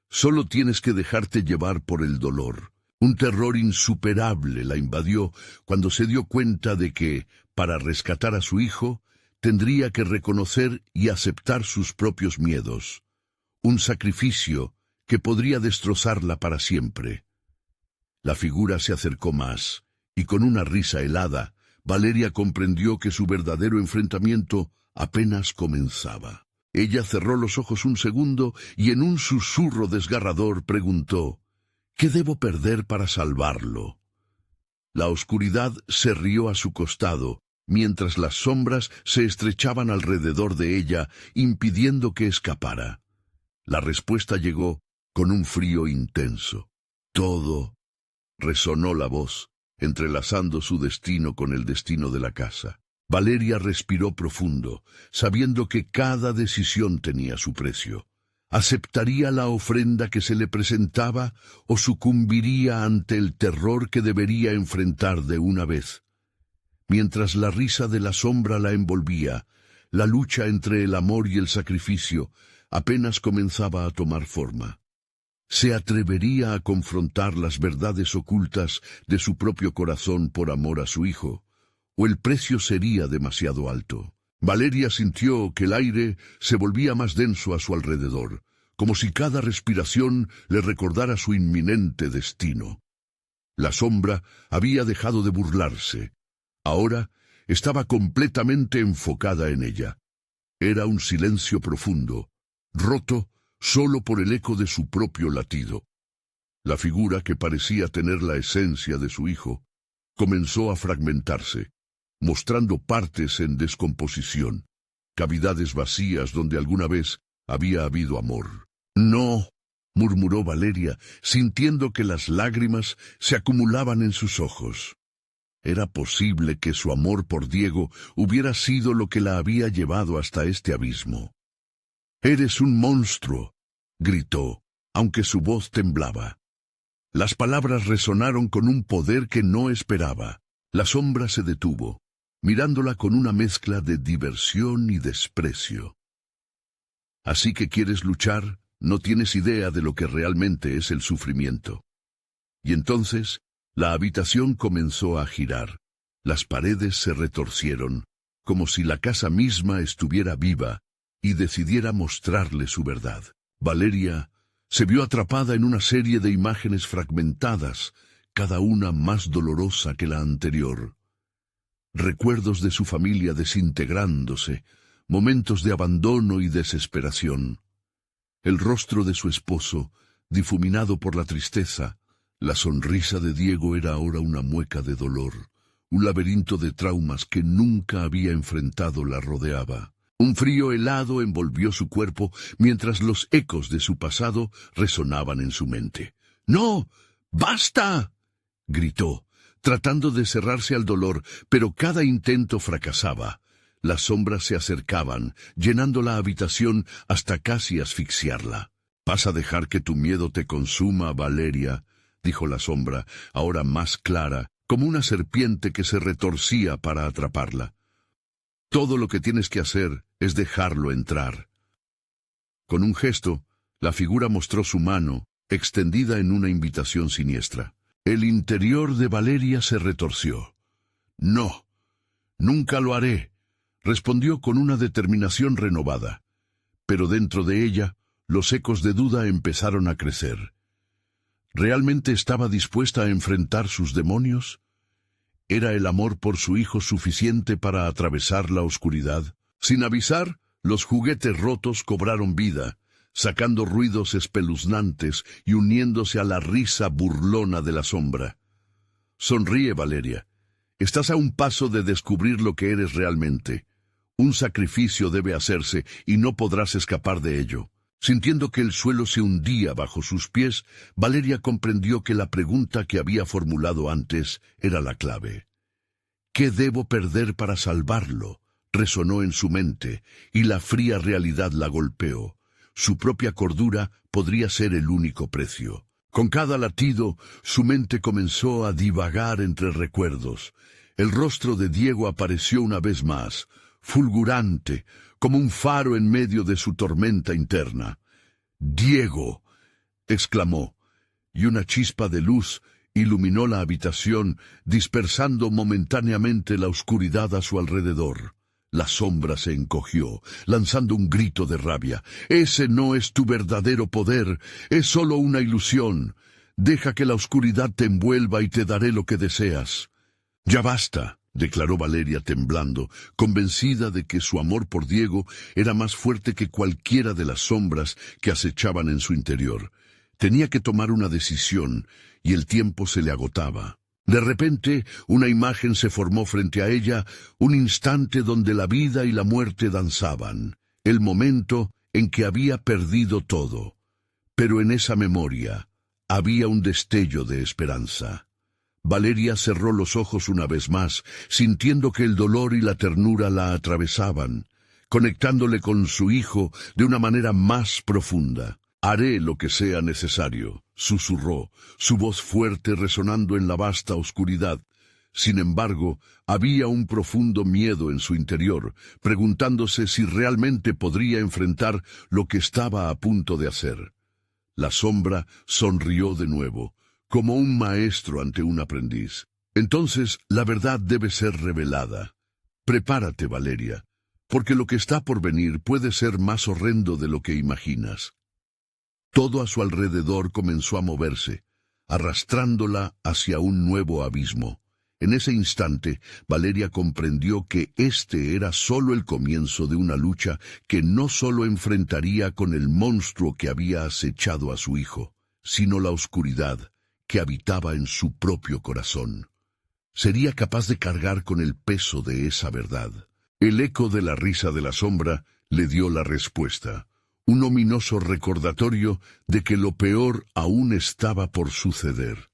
Solo tienes que dejarte llevar por el dolor». Un terror insuperable la invadió cuando se dio cuenta de que, para rescatar a su hijo, tendría que reconocer y aceptar sus propios miedos. Un sacrificio que podría destrozarla para siempre. La figura se acercó más, y con una risa helada, Valeria comprendió que su verdadero enfrentamiento apenas comenzaba. Ella cerró los ojos un segundo y en un susurro desgarrador preguntó: «¿Qué debo perder para salvarlo?». La oscuridad se rió a su costado, mientras las sombras se estrechaban alrededor de ella, impidiendo que escapara. La respuesta llegó con un frío intenso. «Todo», resonó la voz, entrelazando su destino con el destino de la casa. Valeria respiró profundo, sabiendo que cada decisión tenía su precio. ¿Aceptaría la ofrenda que se le presentaba o sucumbiría ante el terror que debería enfrentar de una vez? Mientras la risa de la sombra la envolvía, la lucha entre el amor y el sacrificio apenas comenzaba a tomar forma. ¿Se atrevería a confrontar las verdades ocultas de su propio corazón por amor a su hijo? ¿O el precio sería demasiado alto? Valeria sintió que el aire se volvía más denso a su alrededor, como si cada respiración le recordara su inminente destino. La sombra había dejado de burlarse. Ahora estaba completamente enfocada en ella. Era un silencio profundo, roto solo por el eco de su propio latido. La figura, que parecía tener la esencia de su hijo, comenzó a fragmentarse, mostrando partes en descomposición, cavidades vacías donde alguna vez había habido amor. «No», murmuró Valeria, sintiendo que las lágrimas se acumulaban en sus ojos. Era posible que su amor por Diego hubiera sido lo que la había llevado hasta este abismo. «Eres un monstruo», gritó, aunque su voz temblaba. Las palabras resonaron con un poder que no esperaba. La sombra se detuvo, mirándola con una mezcla de diversión y desprecio. «¿Así que quieres luchar? No tienes idea de lo que realmente es el sufrimiento». Y entonces la habitación comenzó a girar. Las paredes se retorcieron, como si la casa misma estuviera viva y decidiera mostrarle su verdad. Valeria se vio atrapada en una serie de imágenes fragmentadas, cada una más dolorosa que la anterior. recuerdos de su familia desintegrándose, momentos de abandono y desesperación. El rostro de su esposo, difuminado por la tristeza, la sonrisa de Diego era ahora una mueca de dolor. Un laberinto de traumas que nunca había enfrentado la rodeaba. Un frío helado envolvió su cuerpo mientras los ecos de su pasado resonaban en su mente. ¡No! ¡Basta!, gritó, tratando de cerrarse al dolor, pero cada intento fracasaba. Las sombras se acercaban, llenando la habitación hasta casi asfixiarla. «Vas a dejar que tu miedo te consuma, Valeria», dijo la sombra, ahora más clara, como una serpiente que se retorcía para atraparla. «Todo lo que tienes que hacer es dejarlo entrar». Con un gesto, la figura mostró su mano, extendida en una invitación siniestra. El interior de Valeria se retorció. «No, nunca lo haré», respondió con una determinación renovada. Pero dentro de ella, los ecos de duda empezaron a crecer. ¿Realmente estaba dispuesta a enfrentar sus demonios? ¿Era el amor por su hijo suficiente para atravesar la oscuridad? Sin avisar, los juguetes rotos cobraron vida, sacando ruidos espeluznantes y uniéndose a la risa burlona de la sombra. «Sonríe, Valeria. Estás a un paso de descubrir lo que eres realmente. Un sacrificio debe hacerse y no podrás escapar de ello». Sintiendo que el suelo se hundía bajo sus pies, Valeria comprendió que la pregunta que había formulado antes era la clave. «¿Qué debo perder para salvarlo?», resonó en su mente, y la fría realidad la golpeó. Su propia cordura podría ser el único precio. Con cada latido, su mente comenzó a divagar entre recuerdos. El rostro de Diego apareció una vez más, fulgurante, como un faro en medio de su tormenta interna. «¡Diego!», exclamó, y una chispa de luz iluminó la habitación, dispersando momentáneamente la oscuridad a su alrededor. La sombra se encogió, lanzando un grito de rabia. «Ese no es tu verdadero poder, es solo una ilusión. Deja que la oscuridad te envuelva y te daré lo que deseas». «Ya basta», declaró Valeria temblando, convencida de que su amor por Diego era más fuerte que cualquiera de las sombras que acechaban en su interior. Tenía que tomar una decisión, y el tiempo se le agotaba. De repente, una imagen se formó frente a ella, un instante donde la vida y la muerte danzaban, el momento en que había perdido todo. Pero en esa memoria había un destello de esperanza. Valeria cerró los ojos una vez más, sintiendo que el dolor y la ternura la atravesaban, conectándole con su hijo de una manera más profunda. «Haré lo que sea necesario», susurró, su voz fuerte resonando en la vasta oscuridad. Sin embargo, había un profundo miedo en su interior, preguntándose si realmente podría enfrentar lo que estaba a punto de hacer. La sombra sonrió de nuevo, como un maestro ante un aprendiz. «Entonces, la verdad debe ser revelada. Prepárate, Valeria, porque lo que está por venir puede ser más horrendo de lo que imaginas». Todo a su alrededor comenzó a moverse, arrastrándola hacia un nuevo abismo. En ese instante, Valeria comprendió que este era solo el comienzo de una lucha que no solo enfrentaría con el monstruo que había acechado a su hijo, sino la oscuridad que habitaba en su propio corazón. Sería capaz de cargar con el peso de esa verdad. El eco de la risa de la sombra le dio la respuesta, un ominoso recordatorio de que lo peor aún estaba por suceder.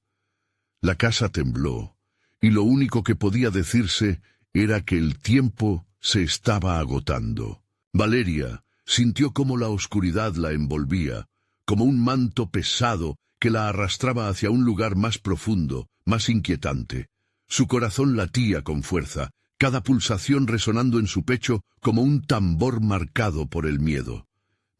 La casa tembló, y lo único que podía decirse era que el tiempo se estaba agotando. Valeria sintió cómo la oscuridad la envolvía, como un manto pesado que la arrastraba hacia un lugar más profundo, más inquietante. Su corazón latía con fuerza, cada pulsación resonando en su pecho como un tambor marcado por el miedo.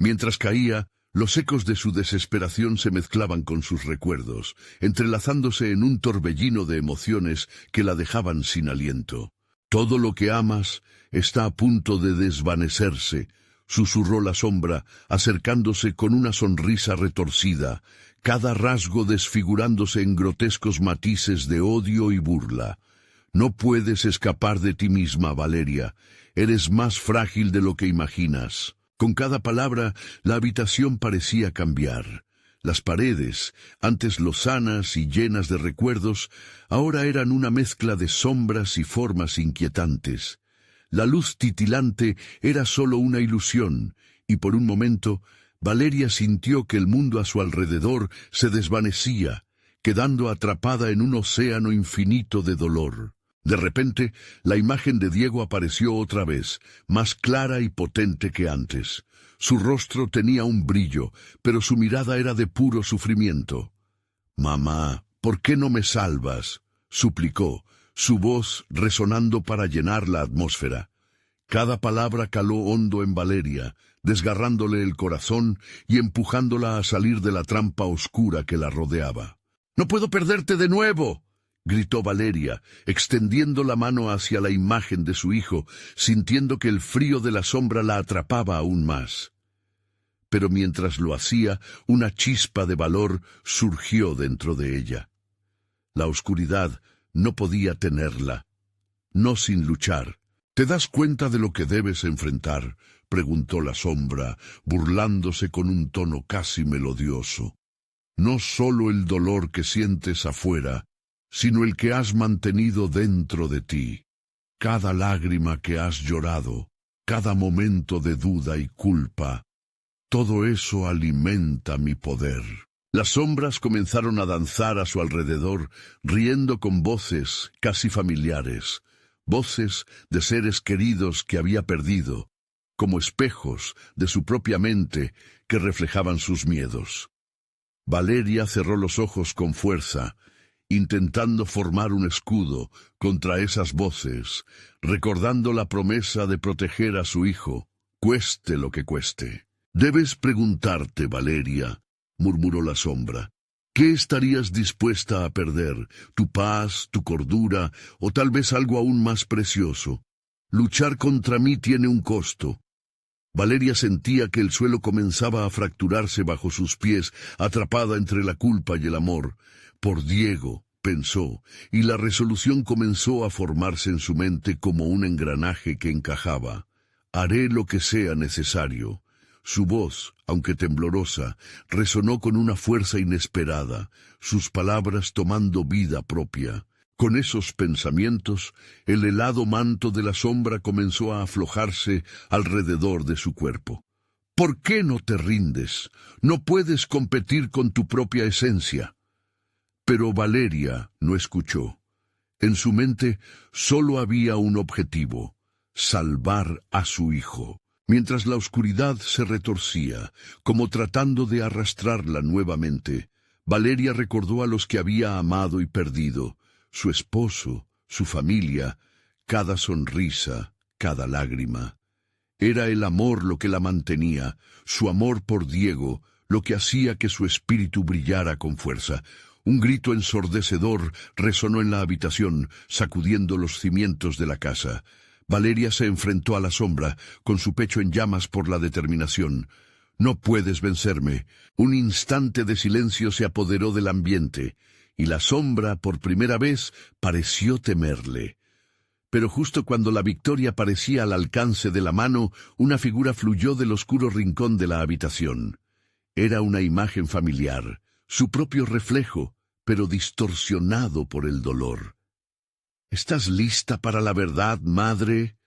Mientras caía, los ecos de su desesperación se mezclaban con sus recuerdos, entrelazándose en un torbellino de emociones que la dejaban sin aliento. «Todo lo que amas está a punto de desvanecerse», susurró la sombra, acercándose con una sonrisa retorcida, cada rasgo desfigurándose en grotescos matices de odio y burla. No puedes escapar de ti misma, Valeria. Eres más frágil de lo que imaginas. Con cada palabra, la habitación parecía cambiar. Las paredes, antes lozanas y llenas de recuerdos, ahora eran una mezcla de sombras y formas inquietantes. La luz titilante era solo una ilusión, y por un momento, Valeria sintió que el mundo a su alrededor se desvanecía, quedando atrapada en un océano infinito de dolor. De repente, la imagen de Diego apareció otra vez, más clara y potente que antes. Su rostro tenía un brillo, pero su mirada era de puro sufrimiento. «Mamá, ¿por qué no me salvas?», suplicó, su voz resonando para llenar la atmósfera. Cada palabra caló hondo en Valeria, desgarrándole el corazón y empujándola a salir de la trampa oscura que la rodeaba. «¡No puedo perderte de nuevo!», gritó Valeria, extendiendo la mano hacia la imagen de su hijo, sintiendo que el frío de la sombra la atrapaba aún más. Pero mientras lo hacía, una chispa de valor surgió dentro de ella. La oscuridad no podía tenerla, no sin luchar. «¿Te das cuenta de lo que debes enfrentar?», preguntó la sombra, burlándose con un tono casi melodioso. «No solo el dolor que sientes afuera, sino el que has mantenido dentro de ti. Cada lágrima que has llorado, cada momento de duda y culpa, todo eso alimenta mi poder». Las sombras comenzaron a danzar a su alrededor, riendo con voces casi familiares, voces de seres queridos que había perdido, como espejos de su propia mente que reflejaban sus miedos. Valeria cerró los ojos con fuerza, intentando formar un escudo contra esas voces, recordando la promesa de proteger a su hijo, cueste lo que cueste. «Debes preguntarte, Valeria», murmuró la sombra, «¿qué estarías dispuesta a perder? ¿Tu paz, tu cordura, o tal vez algo aún más precioso? Luchar contra mí tiene un costo». Valeria sentía que el suelo comenzaba a fracturarse bajo sus pies, atrapada entre la culpa y el amor. «Por Diego», pensó, y la resolución comenzó a formarse en su mente como un engranaje que encajaba. «Haré lo que sea necesario». Su voz, aunque temblorosa, resonó con una fuerza inesperada, sus palabras tomando vida propia. Con esos pensamientos, el helado manto de la sombra comenzó a aflojarse alrededor de su cuerpo. «¿Por qué no te rindes? No puedes competir con tu propia esencia». Pero Valeria no escuchó. En su mente solo había un objetivo: salvar a su hijo. Mientras la oscuridad se retorcía, como tratando de arrastrarla nuevamente, Valeria recordó a los que había amado y perdido, su esposo, su familia, cada sonrisa, cada lágrima. Era el amor lo que la mantenía, su amor por Diego, lo que hacía que su espíritu brillara con fuerza. Un grito ensordecedor resonó en la habitación, sacudiendo los cimientos de la casa. Valeria se enfrentó a la sombra, con su pecho en llamas por la determinación. «No puedes vencerme». Un instante de silencio se apoderó del ambiente, y la sombra, por primera vez, pareció temerle. Pero justo cuando la victoria parecía al alcance de la mano, una figura fluyó del oscuro rincón de la habitación. Era una imagen familiar, su propio reflejo, pero distorsionado por el dolor. «¿Estás lista para la verdad, madre?»,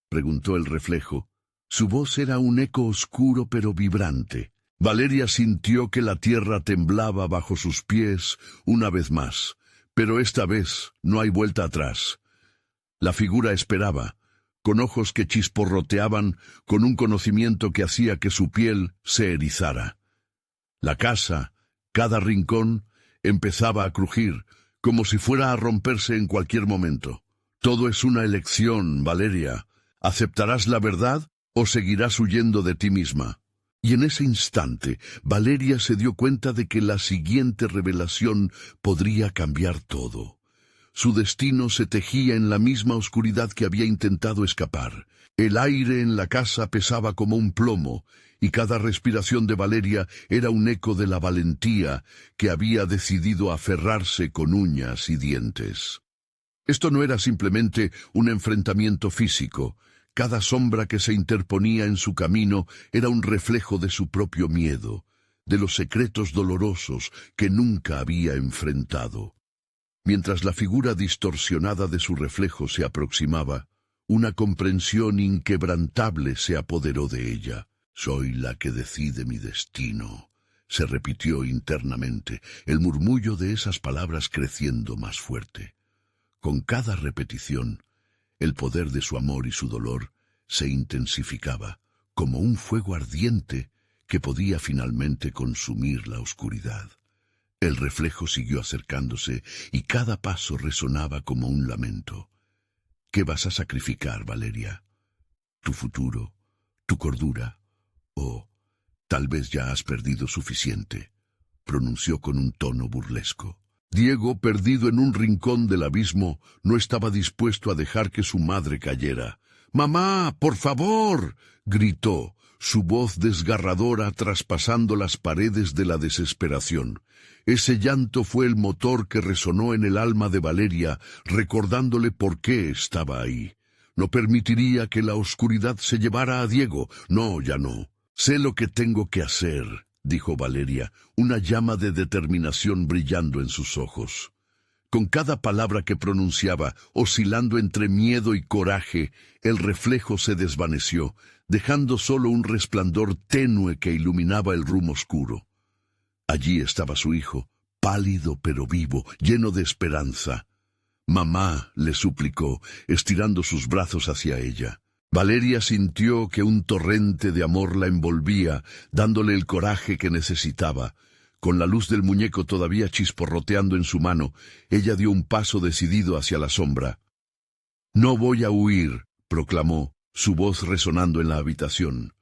preguntó el reflejo. Su voz era un eco oscuro pero vibrante. Valeria sintió que la tierra temblaba bajo sus pies una vez más, pero esta vez no hay vuelta atrás. La figura esperaba, con ojos que chisporroteaban, con un conocimiento que hacía que su piel se erizara. La casa, cada rincón, empezaba a crujir, como si fuera a romperse en cualquier momento. «Todo es una elección, Valeria. ¿Aceptarás la verdad o seguirás huyendo de ti misma?». Y en ese instante, Valeria se dio cuenta de que la siguiente revelación podría cambiar todo. Su destino se tejía en la misma oscuridad que había intentado escapar. El aire en la casa pesaba como un plomo, y cada respiración de Valeria era un eco de la valentía que había decidido aferrarse con uñas y dientes. Esto no era simplemente un enfrentamiento físico. Cada sombra que se interponía en su camino era un reflejo de su propio miedo, de los secretos dolorosos que nunca había enfrentado. Mientras la figura distorsionada de su reflejo se aproximaba, una comprensión inquebrantable se apoderó de ella. «Soy la que decide mi destino», se repitió internamente, el murmullo de esas palabras creciendo más fuerte. Con cada repetición, el poder de su amor y su dolor se intensificaba, como un fuego ardiente que podía finalmente consumir la oscuridad. El reflejo siguió acercándose y cada paso resonaba como un lamento. ¿Qué vas a sacrificar, Valeria? ¿Tu futuro? ¿Tu cordura? ¿O tal vez ya has perdido suficiente?, pronunció con un tono burlesco. Diego, perdido en un rincón del abismo, no estaba dispuesto a dejar que su madre cayera. «¡Mamá, por favor!», gritó, su voz desgarradora traspasando las paredes de la desesperación. Ese llanto fue el motor que resonó en el alma de Valeria, recordándole por qué estaba ahí. No permitiría que la oscuridad se llevara a Diego. No, ya no. «Sé lo que tengo que hacer», dijo Valeria, una llama de determinación brillando en sus ojos. Con cada palabra que pronunciaba, oscilando entre miedo y coraje, el reflejo se desvaneció, dejando solo un resplandor tenue que iluminaba el rum oscuro. Allí estaba su hijo, pálido pero vivo, lleno de esperanza. «Mamá», le suplicó, estirando sus brazos hacia ella. Valeria sintió que un torrente de amor la envolvía, dándole el coraje que necesitaba. Con la luz del muñeco todavía chisporroteando en su mano, ella dio un paso decidido hacia la sombra. «No voy a huir», proclamó, su voz resonando en la habitación.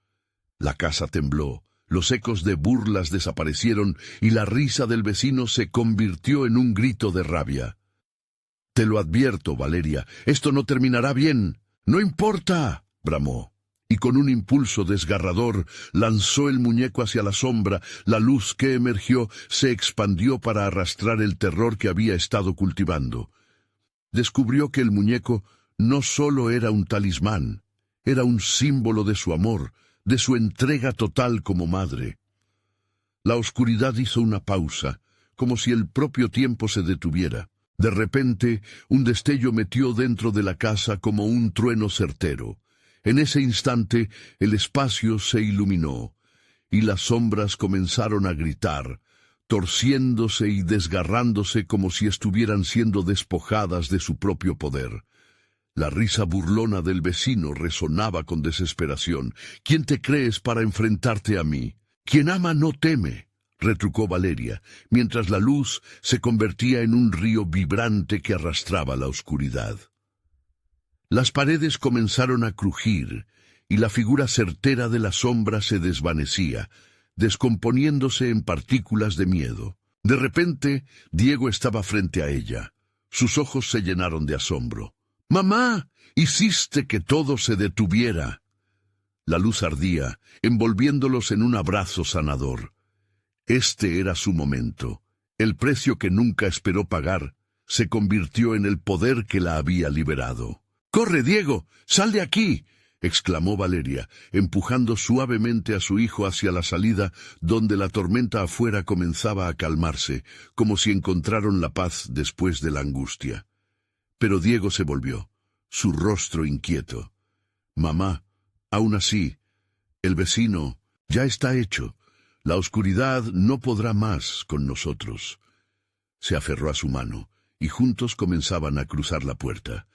La casa tembló, los ecos de burlas desaparecieron y la risa del vecino se convirtió en un grito de rabia. «Te lo advierto, Valeria, esto no terminará bien». «No importa», bramó, y con un impulso desgarrador lanzó el muñeco hacia la sombra. La luz que emergió se expandió para arrastrar el terror que había estado cultivando. Descubrió que el muñeco no solo era un talismán, era un símbolo de su amor, de su entrega total como madre. La oscuridad hizo una pausa, como si el propio tiempo se detuviera. De repente, un destello metió dentro de la casa como un trueno certero. En ese instante, el espacio se iluminó, y las sombras comenzaron a gritar, torciéndose y desgarrándose como si estuvieran siendo despojadas de su propio poder. La risa burlona del vecino resonaba con desesperación. «¿Quién te crees para enfrentarte a mí? Quien ama no teme», retrucó Valeria, mientras la luz se convertía en un río vibrante que arrastraba la oscuridad. Las paredes comenzaron a crujir, y la figura certera de la sombra se desvanecía, descomponiéndose en partículas de miedo. De repente, Diego estaba frente a ella. Sus ojos se llenaron de asombro. «¡Mamá! Hiciste que todo se detuviera». La luz ardía, envolviéndolos en un abrazo sanador. Este era su momento. El precio que nunca esperó pagar se convirtió en el poder que la había liberado. «¡Corre, Diego! ¡Sal de aquí!», exclamó Valeria, empujando suavemente a su hijo hacia la salida, donde la tormenta afuera comenzaba a calmarse, como si encontraron la paz después de la angustia. Pero Diego se volvió, su rostro inquieto. «Mamá, aún así, el vecino ya está hecho. La oscuridad no podrá más con nosotros». Se aferró a su mano, y juntos comenzaban a cruzar la puerta.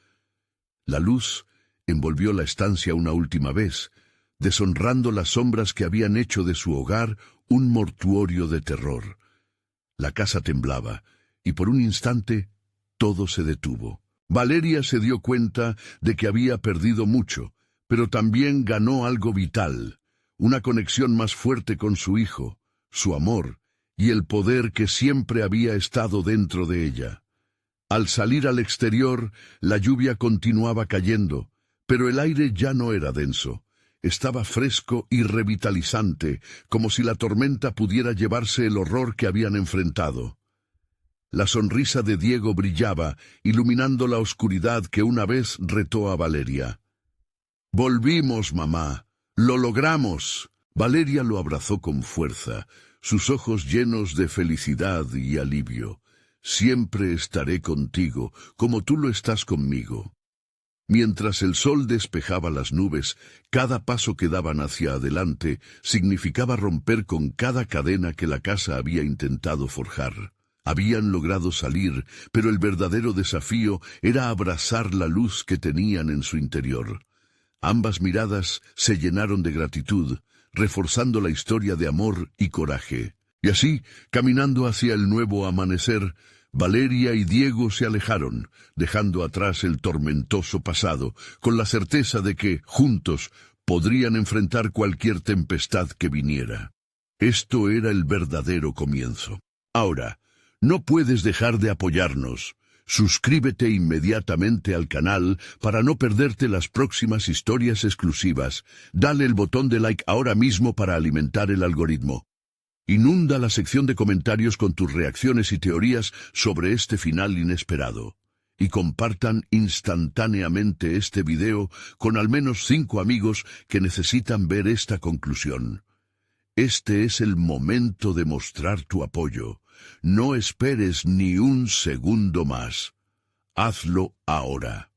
La luz envolvió la estancia una última vez, deshonrando las sombras que habían hecho de su hogar un mortuorio de terror. La casa temblaba, y por un instante todo se detuvo. Valeria se dio cuenta de que había perdido mucho, pero también ganó algo vital, una conexión más fuerte con su hijo, su amor y el poder que siempre había estado dentro de ella. Al salir al exterior, la lluvia continuaba cayendo, pero el aire ya no era denso. Estaba fresco y revitalizante, como si la tormenta pudiera llevarse el horror que habían enfrentado. La sonrisa de Diego brillaba, iluminando la oscuridad que una vez retó a Valeria. «Volvimos, mamá. Lo logramos». Valeria lo abrazó con fuerza, sus ojos llenos de felicidad y alivio. «Siempre estaré contigo, como tú lo estás conmigo». Mientras el sol despejaba las nubes, cada paso que daban hacia adelante significaba romper con cada cadena que la casa había intentado forjar. Habían logrado salir, pero el verdadero desafío era abrazar la luz que tenían en su interior. Ambas miradas se llenaron de gratitud, reforzando la historia de amor y coraje. Y así, caminando hacia el nuevo amanecer, Valeria y Diego se alejaron, dejando atrás el tormentoso pasado, con la certeza de que, juntos, podrían enfrentar cualquier tempestad que viniera. Esto era el verdadero comienzo. Ahora, no puedes dejar de apoyarnos. Suscríbete inmediatamente al canal para no perderte las próximas historias exclusivas. Dale el botón de like ahora mismo para alimentar el algoritmo. Inunda la sección de comentarios con tus reacciones y teorías sobre este final inesperado. Y compartan instantáneamente este video con al menos 5 amigos que necesitan ver esta conclusión. Este es el momento de mostrar tu apoyo. No esperes ni un segundo más. Hazlo ahora.